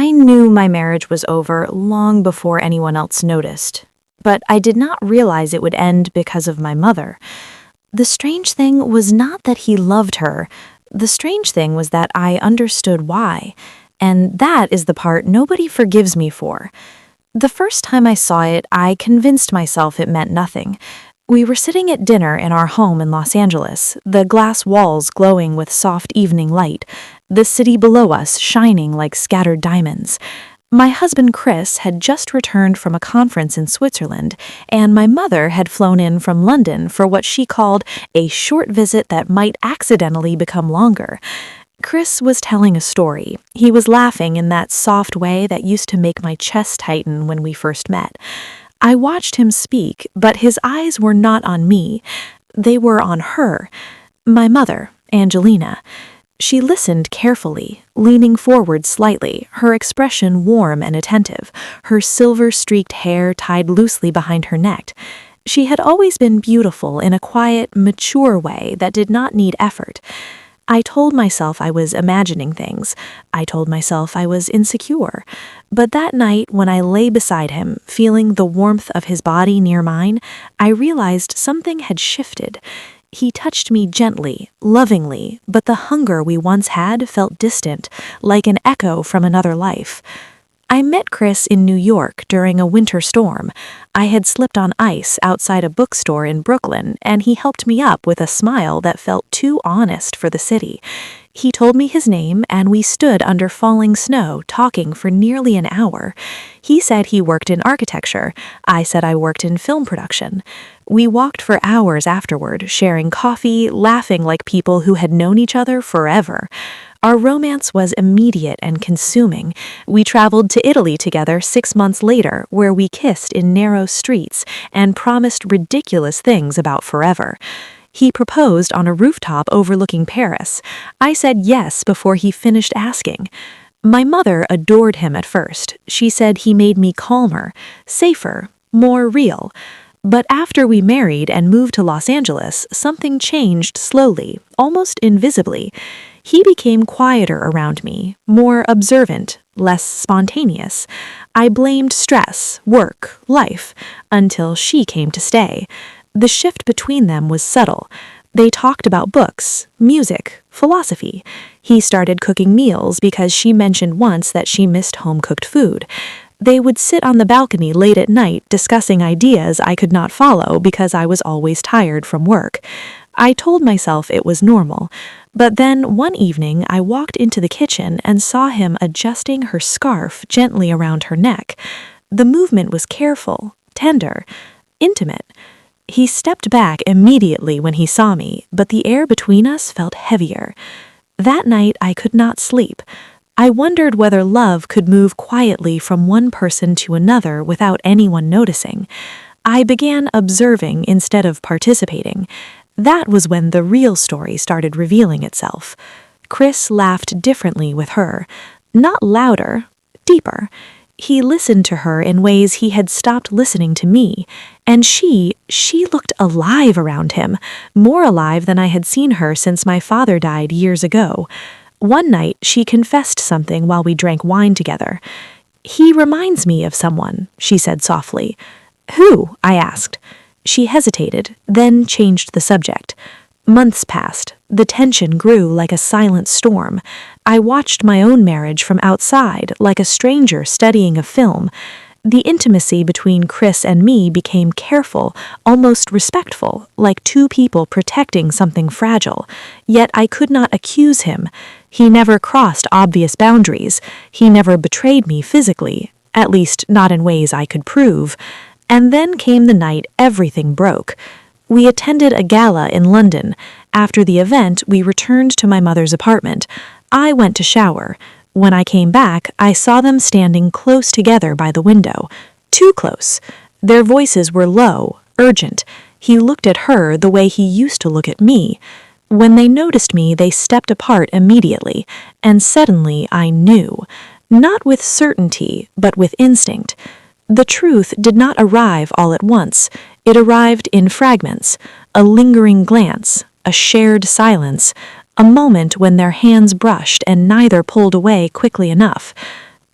I knew my marriage was over long before anyone else noticed, but I did not realize it would end because of my mother. The strange thing was not that he loved her. The strange thing was that I understood why, and that is the part nobody forgives me for. The first time I saw it, I convinced myself it meant nothing. We were sitting at dinner in our home in Los Angeles, the glass walls glowing with soft evening light, the city below us shining like scattered diamonds. My husband Chris had just returned from a conference in Switzerland, and my mother had flown in from London for what she called a short visit that might accidentally become longer. Chris was telling a story. He was laughing in that soft way that used to make my chest tighten when we first met. I watched him speak, but his eyes were not on me. They were on her, my mother, Angelina. She listened carefully, leaning forward slightly, her expression warm and attentive, her silver-streaked hair tied loosely behind her neck. She had always been beautiful in a quiet, mature way that did not need effort. I told myself I was imagining things. I told myself I was insecure. But that night, when I lay beside him, feeling the warmth of his body near mine, I realized something had shifted. He touched me gently, lovingly, but the hunger we once had felt distant, like an echo from another life. I met Chris in New York during a winter storm. I had slipped on ice outside a bookstore in Brooklyn, and he helped me up with a smile that felt too honest for the city. He told me his name, and we stood under falling snow talking for nearly an hour. He said he worked in architecture. I said I worked in film production. We walked for hours afterward, sharing coffee, laughing like people who had known each other forever. Our romance was immediate and consuming. We traveled to Italy together 6 months later, where we kissed in narrow streets and promised ridiculous things about forever. He proposed on a rooftop overlooking Paris. I said yes before he finished asking. My mother adored him at first. She said he made me calmer, safer, more real. But after we married and moved to Los Angeles, something changed slowly, almost invisibly. He became quieter around me, more observant, less spontaneous. I blamed stress, work, life, until she came to stay. The shift between them was subtle. They talked about books, music, philosophy. He started cooking meals because she mentioned once that she missed home-cooked food. They would sit on the balcony late at night discussing ideas I could not follow because I was always tired from work. I told myself it was normal, but then one evening I walked into the kitchen and saw him adjusting her scarf gently around her neck. The movement was careful, tender, intimate. He stepped back immediately when he saw me, but the air between us felt heavier. That night I could not sleep. I wondered whether love could move quietly from one person to another without anyone noticing. I began observing instead of participating. That was when the real story started revealing itself. Chris laughed differently with her. Not louder, deeper. He listened to her in ways he had stopped listening to me, and she looked alive around him, more alive than I had seen her since my father died years ago. One night, she confessed something while we drank wine together. "He reminds me of someone," she said softly. "Who?" I asked. She hesitated, then changed the subject. Months passed. The tension grew like a silent storm. I watched my own marriage from outside, like a stranger studying a film. The intimacy between Chris and me became careful, almost respectful, like two people protecting something fragile. Yet I could not accuse him. He never crossed obvious boundaries. He never betrayed me physically, at least not in ways I could prove. And then came the night everything broke. We attended a gala in London. After the event, we returned to my mother's apartment. I went to shower. When I came back, I saw them standing close together by the window. Too close. Their voices were low, urgent. He looked at her the way he used to look at me. When they noticed me, they stepped apart immediately, and suddenly I knew. Not with certainty, but with instinct. The truth did not arrive all at once. It arrived in fragments, a lingering glance, a shared silence, a moment when their hands brushed and neither pulled away quickly enough.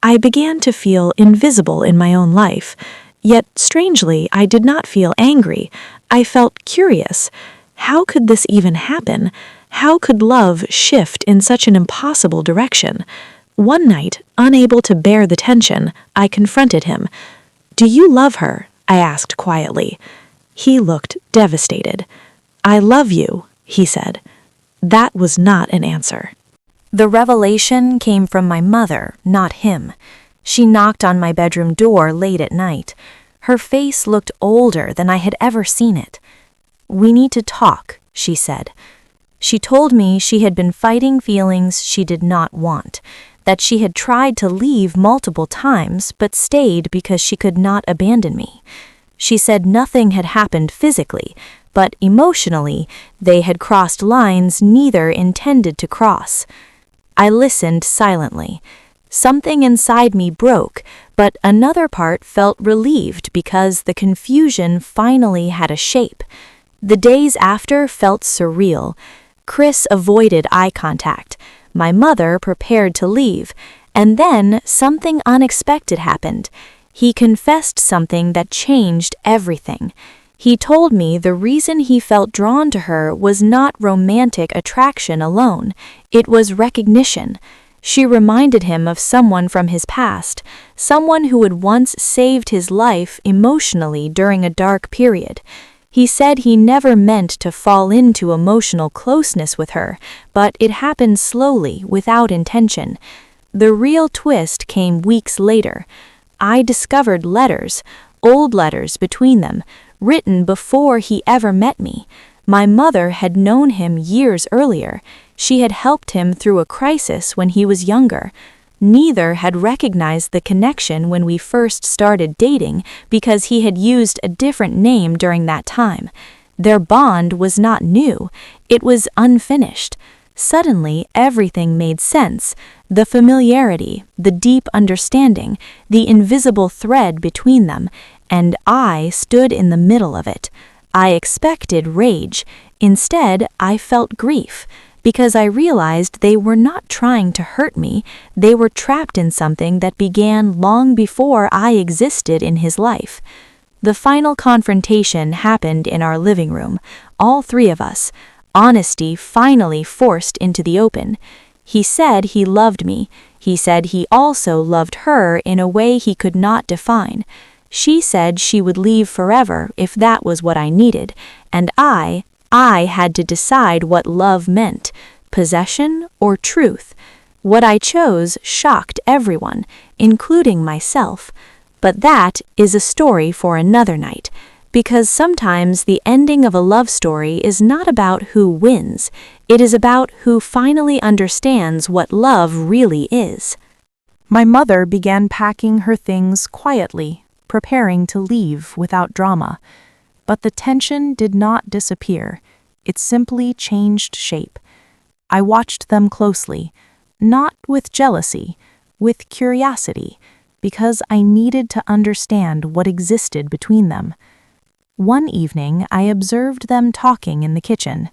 I began to feel invisible in my own life. Yet, strangely, I did not feel angry. I felt curious. How could this even happen? How could love shift in such an impossible direction? One night, unable to bear the tension, I confronted him. "Do you love her?" I asked quietly. He looked devastated. "I love you," he said. That was not an answer. The revelation came from my mother, not him. She knocked on my bedroom door late at night. Her face looked older than I had ever seen it. "We need to talk," she said. She told me she had been fighting feelings she did not want, that she had tried to leave multiple times but stayed because she could not abandon me. She said nothing had happened physically, but emotionally, they had crossed lines neither intended to cross. I listened silently. Something inside me broke, but another part felt relieved because the confusion finally had a shape. The days after felt surreal. Chris avoided eye contact. My mother prepared to leave, and then something unexpected happened. He confessed something that changed everything. He told me the reason he felt drawn to her was not romantic attraction alone. It was recognition. She reminded him of someone from his past, someone who had once saved his life emotionally during a dark period. He said he never meant to fall into emotional closeness with her, but it happened slowly, without intention. The real twist came weeks later. I discovered letters, old letters between them, written before he ever met me. My mother had known him years earlier. She had helped him through a crisis when he was younger. Neither had recognized the connection when we first started dating because he had used a different name during that time. Their bond was not new. It was unfinished. Suddenly, everything made sense. The familiarity, the deep understanding, the invisible thread between them, and I stood in the middle of it. I expected rage. Instead, I felt grief, because I realized they were not trying to hurt me. They were trapped in something that began long before I existed in his life. The final confrontation happened in our living room, all three of us. Honesty finally forced into the open. He said he loved me. He said he also loved her in a way he could not define. She said she would leave forever if that was what I needed, and I had to decide what love meant, possession or truth. What I chose shocked everyone, including myself. But that is a story for another night, because sometimes the ending of a love story is not about who wins, it is about who finally understands what love really is. My mother began packing her things quietly, preparing to leave without drama. But the tension did not disappear. It simply changed shape. I watched them closely, not with jealousy, with curiosity, because I needed to understand what existed between them. One evening, I observed them talking in the kitchen.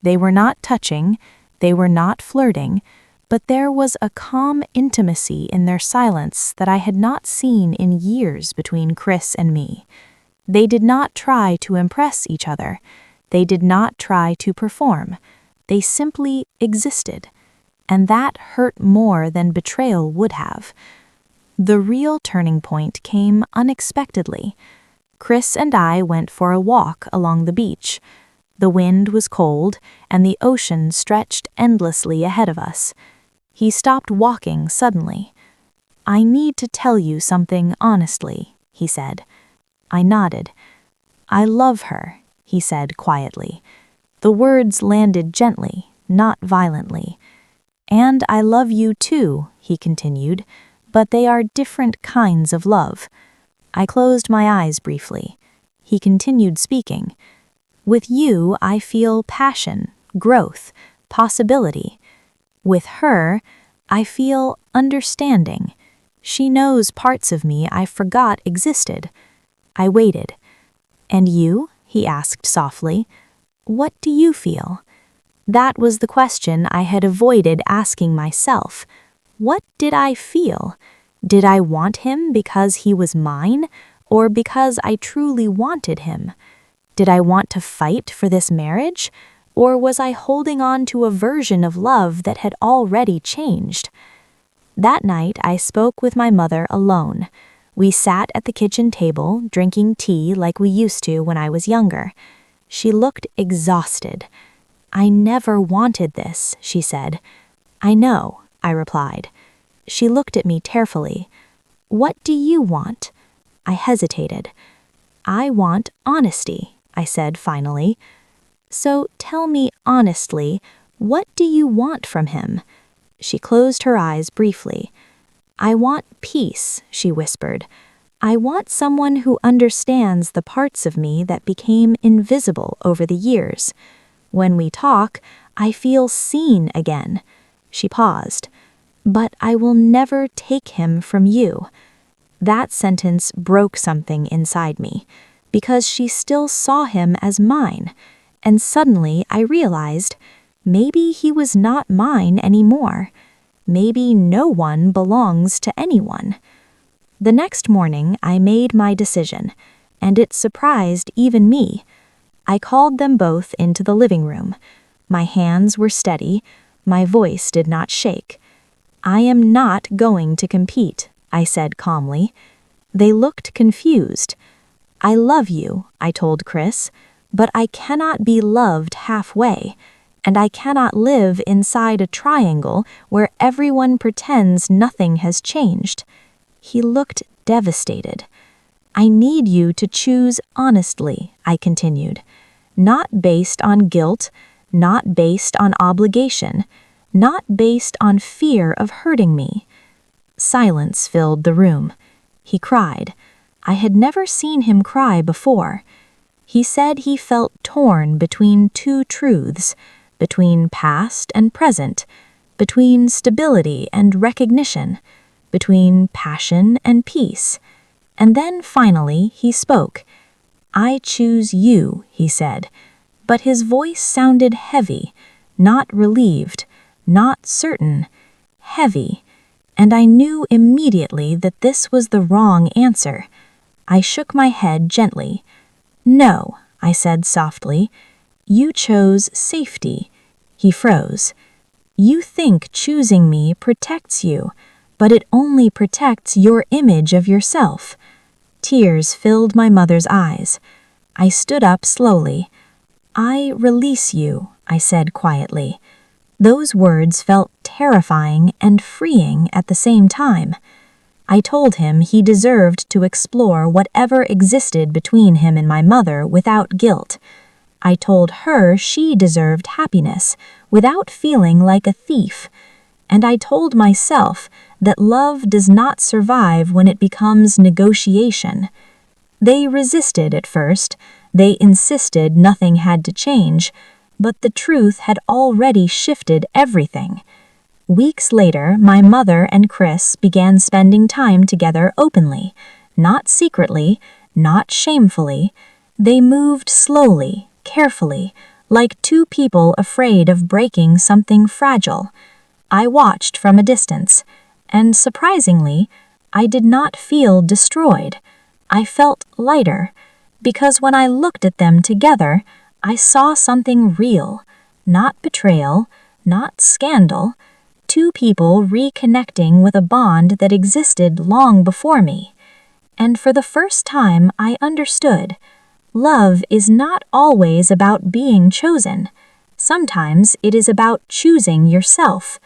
They were not touching, they were not flirting, but there was a calm intimacy in their silence that I had not seen in years between Chris and me. They did not try to impress each other. They did not try to perform. They simply existed. And that hurt more than betrayal would have. The real turning point came unexpectedly. Chris and I went for a walk along the beach. The wind was cold, and the ocean stretched endlessly ahead of us. He stopped walking suddenly. "I need to tell you something honestly," he said. I nodded. "I love her," he said quietly. The words landed gently, not violently. "And I love you too," he continued, "but they are different kinds of love." I closed my eyes briefly. He continued speaking. "With you, I feel passion, growth, possibility. With her, I feel understanding. She knows parts of me I forgot existed." I waited. "And you?" he asked softly. "What do you feel?" That was the question I had avoided asking myself. What did I feel? Did I want him because he was mine, or because I truly wanted him? Did I want to fight for this marriage, or was I holding on to a version of love that had already changed? That night, I spoke with my mother alone. We sat at the kitchen table, drinking tea like we used to when I was younger. She looked exhausted. "I never wanted this," she said. "I know," I replied. She looked at me tearfully. "What do you want?" I hesitated. "I want honesty," I said finally. "So tell me honestly, what do you want from him?" She closed her eyes briefly. "I want peace," she whispered. "I want someone who understands the parts of me that became invisible over the years. When we talk, I feel seen again." She paused. "But I will never take him from you." That sentence broke something inside me, because she still saw him as mine, and suddenly I realized maybe he was not mine anymore. Maybe no one belongs to anyone. The next morning, I made my decision, and it surprised even me. I called them both into the living room. My hands were steady. My voice did not shake. "I am not going to compete," I said calmly. They looked confused. "I love you," I told Chris, "but I cannot be loved halfway, and I cannot live inside a triangle where everyone pretends nothing has changed." He looked devastated. "I need you to choose honestly," I continued. "Not based on guilt, not based on obligation, not based on fear of hurting me." Silence filled the room. He cried. I had never seen him cry before. He said he felt torn between two truths, between past and present, between stability and recognition, between passion and peace. And then finally he spoke. "I choose you," he said, but his voice sounded heavy, not relieved, not certain, heavy, and I knew immediately that this was the wrong answer. I shook my head gently. "No," I said softly. "You chose safety." He froze. "You think choosing me protects you, but it only protects your image of yourself." Tears filled my mother's eyes. I stood up slowly. "I release you," I said quietly. Those words felt terrifying and freeing at the same time. I told him he deserved to explore whatever existed between him and my mother without guilt. I told her she deserved happiness without feeling like a thief. And I told myself that love does not survive when it becomes negotiation. They resisted at first. They insisted nothing had to change, but the truth had already shifted everything. Weeks later, my mother and Chris began spending time together openly, not secretly, not shamefully. They moved slowly, carefully, like two people afraid of breaking something fragile. I watched from a distance, and surprisingly, I did not feel destroyed. I felt lighter, because when I looked at them together, I saw something real, not betrayal, not scandal, two people reconnecting with a bond that existed long before me. And for the first time, I understood. Love is not always about being chosen. Sometimes it is about choosing yourself.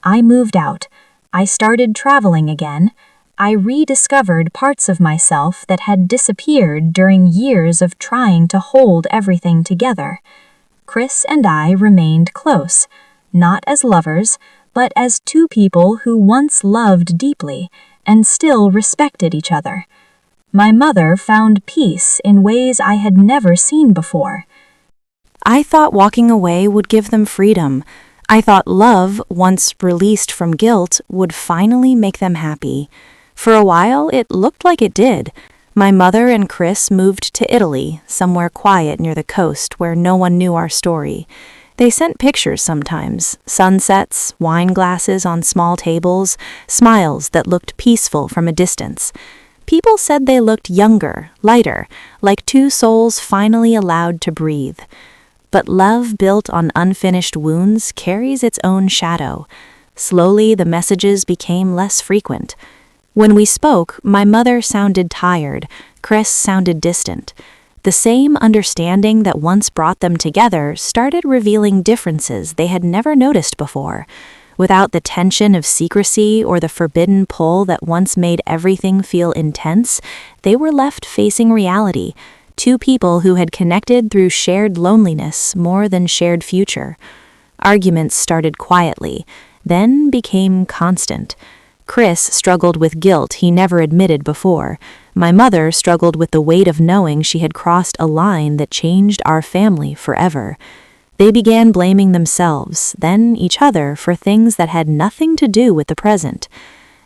I moved out. I started traveling again. I rediscovered parts of myself that had disappeared during years of trying to hold everything together. Chris and I remained close, not as lovers, but as two people who once loved deeply and still respected each other. My mother found peace in ways I had never seen before. I thought walking away would give them freedom. I thought love, once released from guilt, would finally make them happy. For a while, it looked like it did. My mother and Chris moved to Italy, somewhere quiet near the coast where no one knew our story. They sent pictures sometimes, sunsets, wine glasses on small tables, smiles that looked peaceful from a distance. People said they looked younger, lighter, like two souls finally allowed to breathe. But love built on unfinished wounds carries its own shadow. Slowly, the messages became less frequent. When we spoke, my mother sounded tired, Chris sounded distant. The same understanding that once brought them together started revealing differences they had never noticed before. Without the tension of secrecy or the forbidden pull that once made everything feel intense, they were left facing reality, two people who had connected through shared loneliness more than shared future. Arguments started quietly, then became constant. Chris struggled with guilt he never admitted before. My mother struggled with the weight of knowing she had crossed a line that changed our family forever. They began blaming themselves, then each other, for things that had nothing to do with the present.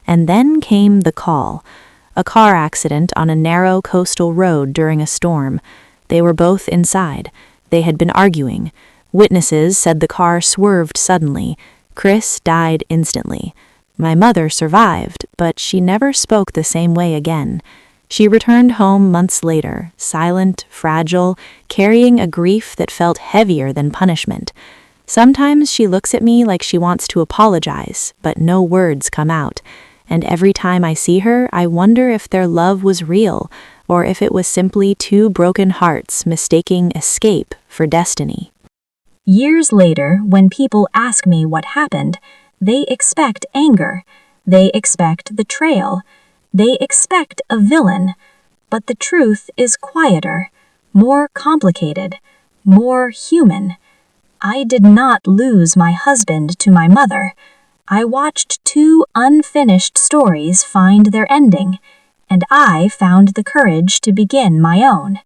And then came the call. A car accident on a narrow coastal road during a storm. They were both inside. They had been arguing. Witnesses said the car swerved suddenly. Chris died instantly. My mother survived, but she never spoke the same way again. She returned home months later, silent, fragile, carrying a grief that felt heavier than punishment. Sometimes she looks at me like she wants to apologize, but no words come out. And every time I see her, I wonder if their love was real, or if it was simply two broken hearts mistaking escape for destiny. Years later, when people ask me what happened, they expect anger. They expect betrayal. They expect a villain. But the truth is quieter, more complicated, more human. I did not lose my husband to my mother. I watched two unfinished stories find their ending, and I found the courage to begin my own.